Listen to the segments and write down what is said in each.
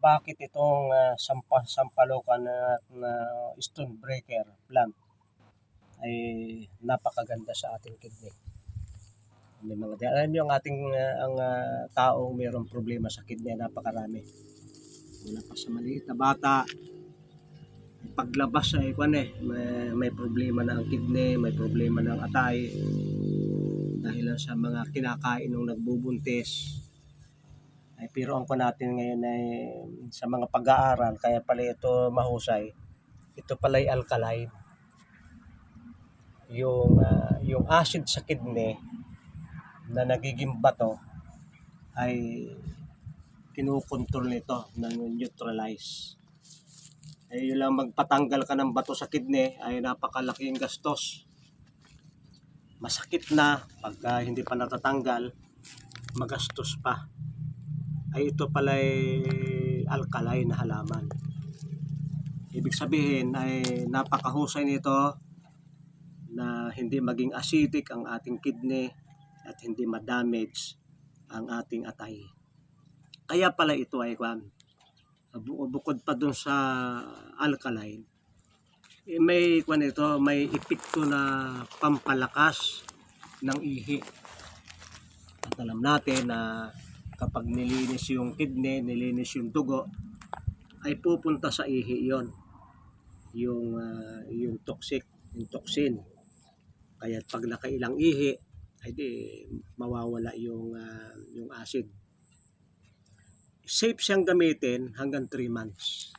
bakit itong sampalokan na stone breaker plant ay napakaganda sa ating kidney. May mga alam niyo ang ating taong mayroong problema sa kidney, napakarami. Mula pa sa maliit na bata, paglabas ay may problema na ang kidney, may problema ng atay dahil sa mga kinakain ng nagbubuntis. Ay pero ang natin ngayon ay sa mga pag-aaral, kaya pala ito mahusay. Ito pala ay alkaline. Yung acid sa kidney na nagiging bato ay kinukontrol nito, neutralize. Ay yun lang, magpatanggal ka ng bato sa kidney ay napakalaking gastos. Masakit na pagka hindi pa natatanggal, magastos pa. Ay ito pala ay alkaline na halaman. Ibig sabihin ay napakahusay nito na hindi maging acidic ang ating kidney at hindi ma-damage ang ating atay. Kaya pala ito ay bukod pa dun sa alkaline, may epekto na pampalakas ng ihi. At alam natin na kapag nilinis yung kidney, nilinis yung dugo, ay pupunta sa ihi yon, yung toxin. Kaya pag nakailang ihi, ay di mawawala yung acid. Safe siyang gamitin hanggang 3 months.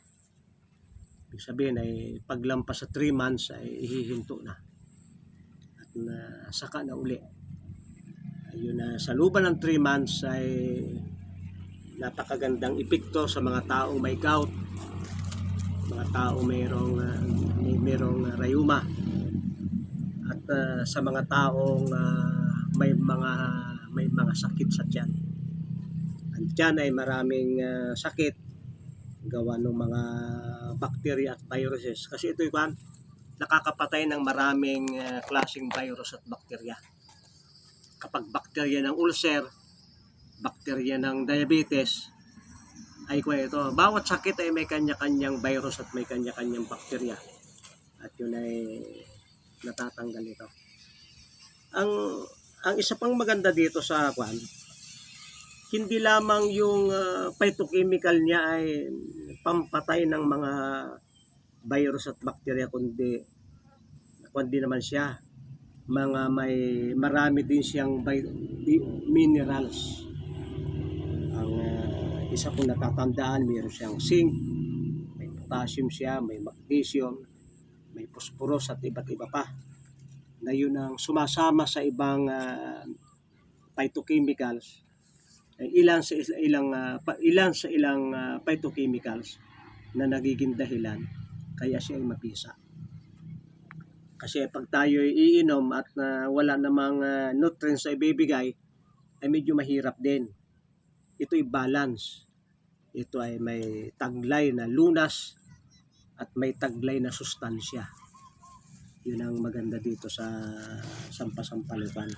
Ibig sabihin ay paglampas sa 3 months ay ihihinto na. At saka na uli. Ayun na sa loob ng 3 months ay napakagandang epekto sa mga taong may gout, mga taong mayroong rayuma, at sa mga taong may mga sakit sa tiyan. Ang tiyan ay maraming sakit gawa ng mga bacteria at viruses. Kasi ito nakakapatay ng maraming klaseng virus at bacteria. Kapag bacteria ng ulcer, bacteria ng diabetes, ay ito. Bawat sakit ay may kanya-kanyang virus at may kanya-kanyang bacteria. At yun ay natatanggal ito. Ang isa pang maganda dito sa hindi lamang yung phytochemical niya ay pampatay ng mga virus at bacteria, kundi naman siya marami din siyang minerals. Ang isa kong natatandaan, mayroon siyang zinc, may potassium siya, may magnesium, may phosphorus at iba't iba pa, na yun ang sumasama sa ibang phytochemicals, ilan sa ilang phytochemicals na nagiging dahilan kaya siya ay mapisa. Kasi pag tayo iinom at wala namang nutrients na ibibigay, ay medyo mahirap din. Ito ay balance. Ito ay may taglay na lunas at may taglay na sustansya. Yun ang maganda dito sa sampasampalukan.